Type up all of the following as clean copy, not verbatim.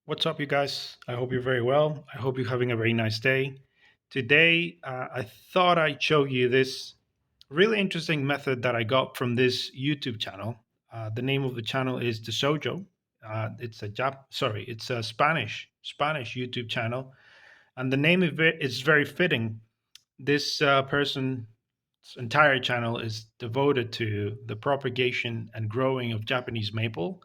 What's up, you guys? I hope you're very well. I hope you're having a very nice day. Today, I thought I'd show you this really interesting method that I got from this YouTube channel. The name of the channel is the Sojo. It's a Spanish YouTube channel, and the name of it is very fitting. This person's entire channel is devoted to the propagation and growing of Japanese maple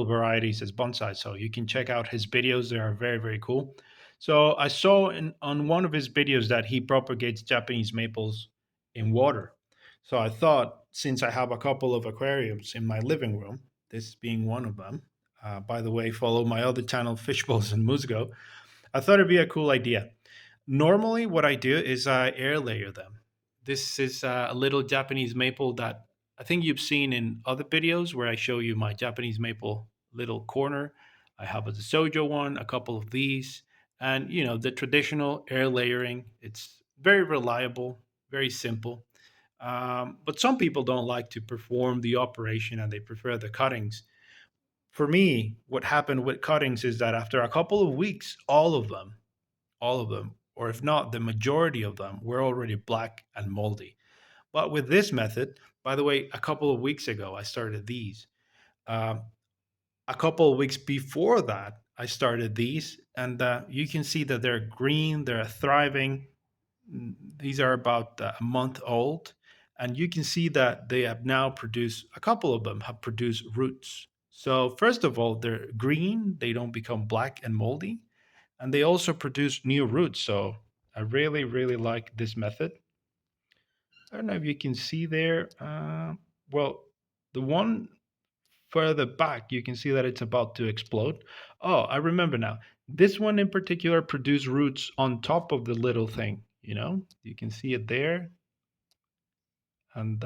varieties as bonsai. So you can check out his videos; they are very, very cool. So I saw on one of his videos that he propagates Japanese maples in water. So I thought, since I have a couple of aquariums in my living room, this being one of them. By the way, follow my other channel, Fishbowls and Musgo. I thought it'd be a cool idea. Normally, what I do is I air layer them. This is a little Japanese maple that I think you've seen in other videos where I show you my Japanese maple little corner. I have a Sojo one, a couple of these, and the traditional air layering. It's very reliable, very simple. But some people don't like to perform the operation and they prefer the cuttings. For me, what happened with cuttings is that after a couple of weeks, all of them, or if not, the majority of them were already black and moldy. But with this method, by the way, a couple of weeks ago, I started these. Um, a couple of weeks before that, I started these, and you can see that they're green, they're thriving. These are about a month old, and you can see that they have now produced, a couple of them have produced roots. So, first of all, they're green, they don't become black and moldy, and they also produce new roots. So I really, really like this method. I don't know if you can see there. Well, the one further back, you can see that it's about to explode. Oh, I remember now. This one in particular produced roots on top of the little thing. You can see it there, and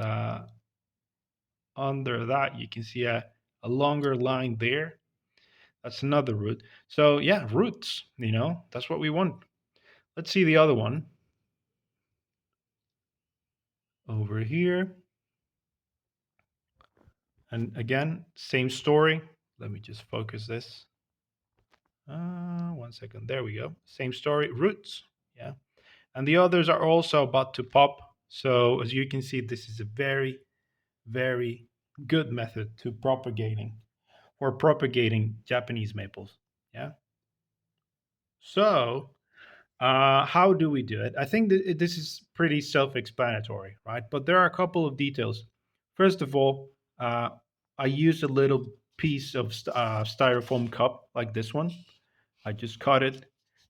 under that, you can see a longer line there. That's another root. So yeah, roots. That's what we want. Let's see the other one over here. And again, same story. Let me just focus this. 1 second. There we go. Same story. Roots. Yeah. And the others are also about to pop. So as you can see, this is a very, very good method to propagating Japanese maples. Yeah. So how do we do it? I think that this is pretty self-explanatory, right? But there are a couple of details. First of all, I use a little piece of styrofoam cup like this one. I just cut it,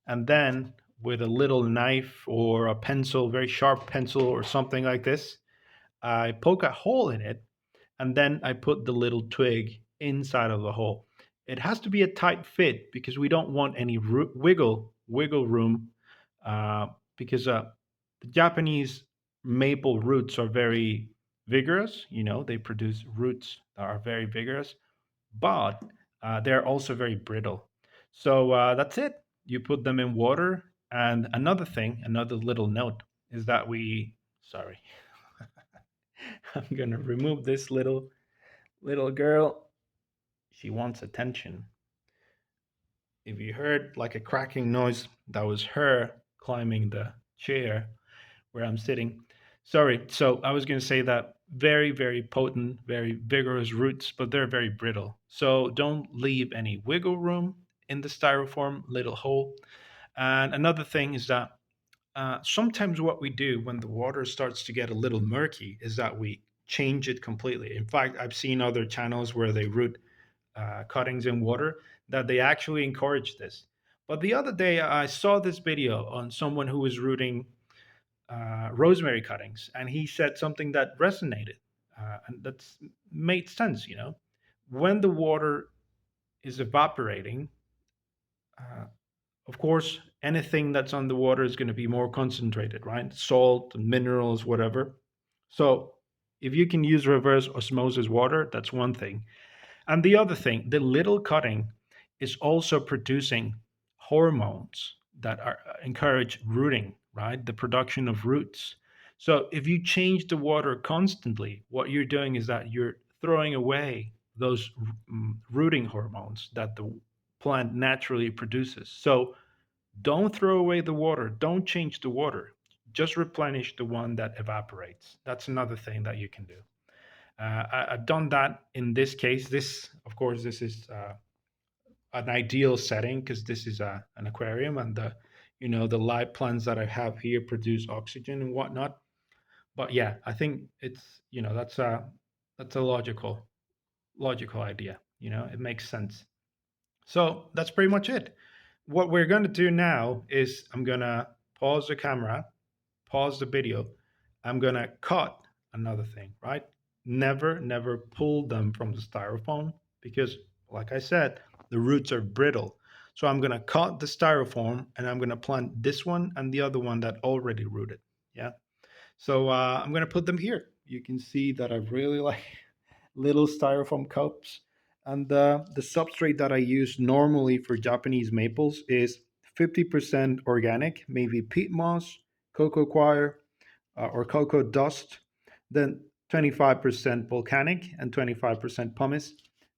and then with a little knife or a pencil, very sharp pencil or something like this, I poke a hole in it, and then I put the little twig inside of the hole. It has to be a tight fit because we don't want any wiggle room, uh, because the Japanese maple roots are very vigorous. They produce roots that are very vigorous, but they're also very brittle. So that's it. You put them in water. And another thing, another little note is that sorry, I'm gonna remove this little girl. She wants attention. If you heard like a cracking noise, that was her climbing the chair where I'm sitting. Sorry. So I was going to say that very, very potent, very vigorous roots, but they're very brittle. So don't leave any wiggle room in the styrofoam little hole. And another thing is that sometimes what we do when the water starts to get a little murky is that we change it completely. In fact, I've seen other channels where they root cuttings in water that they actually encourage this. But the other day, I saw this video on someone who was rooting rosemary cuttings, and he said something that resonated, and that's made sense. When the water is evaporating, uh, of course, anything that's on the water is going to be more concentrated, right? Salt, minerals, whatever. So, if you can use reverse osmosis water, that's one thing. And the other thing, the little cutting is also producing hormones that encourage rooting, right? The production of roots. So if you change the water constantly, what you're doing is that you're throwing away those rooting hormones that the plant naturally produces. So don't throw away the water. Don't change the water. Just replenish the one that evaporates. That's another thing that you can do. I've done that in this case. This, of course, this is an ideal setting because this is an aquarium, and the the live plants that I have here produce oxygen and whatnot. But yeah, I think it's that's a logical idea. It makes sense. So that's pretty much it. What we're going to do now is I'm going to pause the camera, pause the video. I'm going to cut another thing, right? Never pull them from the styrofoam because, like I said, the roots are brittle. So I'm going to cut the styrofoam and I'm going to plant this one and the other one that already rooted. Yeah. So I'm going to put them here. You can see that I really like little styrofoam cups. And the substrate that I use normally for Japanese maples is 50% organic, maybe peat moss, cocoa coir, or cocoa dust, then 25% volcanic and 25% pumice.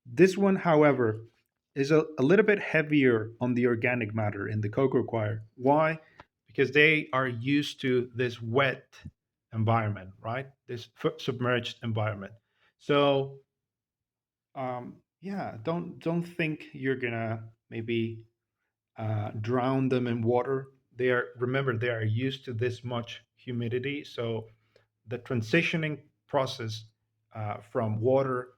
This one, however, is a little bit heavier on the organic matter in the cocoa coir. Why? Because they are used to this wet environment, right? This submerged environment. So yeah, don't think you're gonna maybe drown them in water. Remember they are used to this much humidity, so the transitioning process from water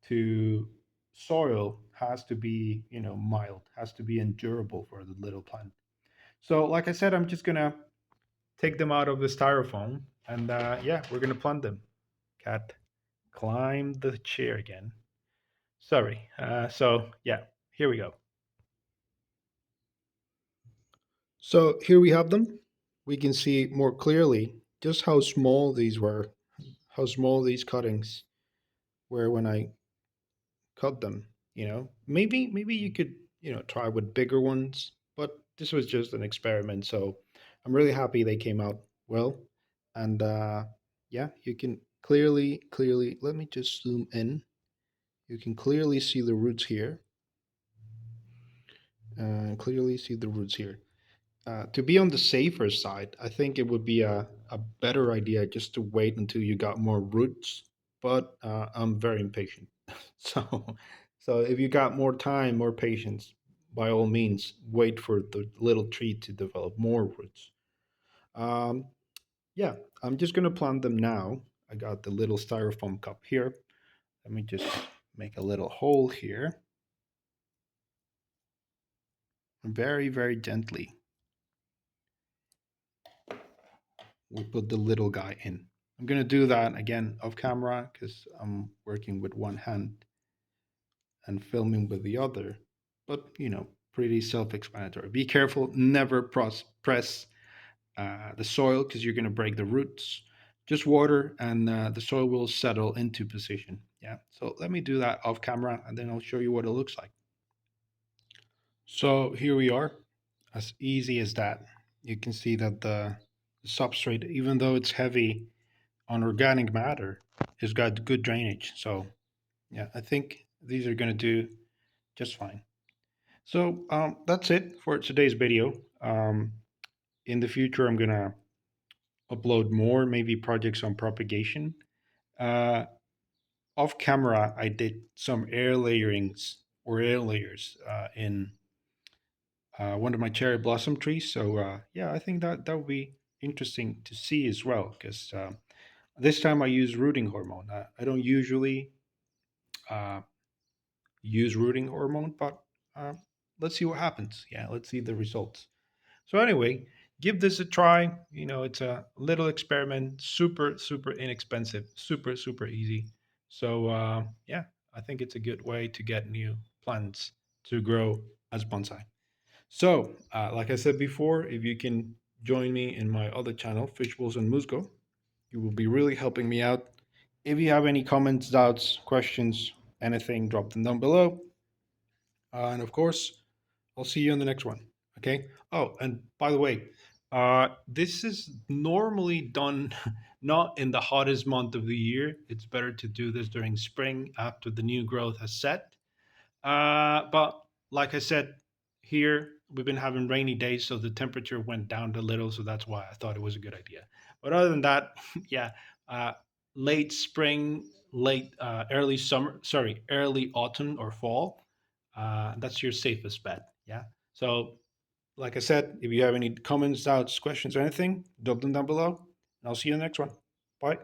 to soil has to be mild, has to be endurable for the little plant. So like I said, I'm just gonna take them out of the styrofoam and yeah, we're gonna plant them. Cat, climb the chair again. Sorry. So yeah, here we go. So here we have them. We can see more clearly just how small these were, how small these cuttings were when I cut them. Maybe you could try with bigger ones, but this was just an experiment. So I'm really happy they came out well, and yeah, you can clearly. Let me just zoom in. You can clearly see the roots here. Clearly see the roots here. To be on the safer side, I think it would be a better idea just to wait until you got more roots. But I'm very impatient. So, so if you got more time, more patience, by all means, wait for the little tree to develop more roots. Um, yeah, I'm just going to plant them now. I got the little styrofoam cup here. Let me just make a little hole here. Very gently, we put the little guy in. I'm going to do that again off camera because I'm working with one hand and filming with the other. But, pretty self explanatory. Be careful, never press the soil because you're going to break the roots. Just water and the soil will settle into position. Yeah. So let me do that off camera and then I'll show you what it looks like. So here we are, as easy as that. You can see that the substrate, even though it's heavy on organic matter, has got good drainage. So yeah, I think these are going to do just fine. So that's it for today's video. In the future, I'm going to upload more, maybe projects on propagation. Uh, Off camera, I did some air layerings or air layers in one of my cherry blossom trees. So yeah, I think that would be interesting to see as well because this time I use rooting hormone. I don't usually uh, use rooting hormone, but uh, let's see what happens. Yeah, let's see the results. So anyway, give this a try. It's a little experiment, super inexpensive, super easy. So yeah, I think it's a good way to get new plants to grow as bonsai. So, like I said before, if you can join me in my other channel, Fishbowls and Musgo, you will be really helping me out. If you have any comments, doubts, questions, anything, drop them down below. And of course, I'll see you in the next one. Okay. Oh, and by the way, this is normally done not in the hottest month of the year. It's better to do this during spring after the new growth has set. But like I said, here we've been having rainy days, so the temperature went down a little. So that's why I thought it was a good idea. But other than that, yeah, uh, late spring, late early summer, sorry, early autumn or fall. That's your safest bet. Yeah. So, like I said, if you have any comments, doubts, questions, or anything, drop them down below, and I'll see you in the next one. Bye.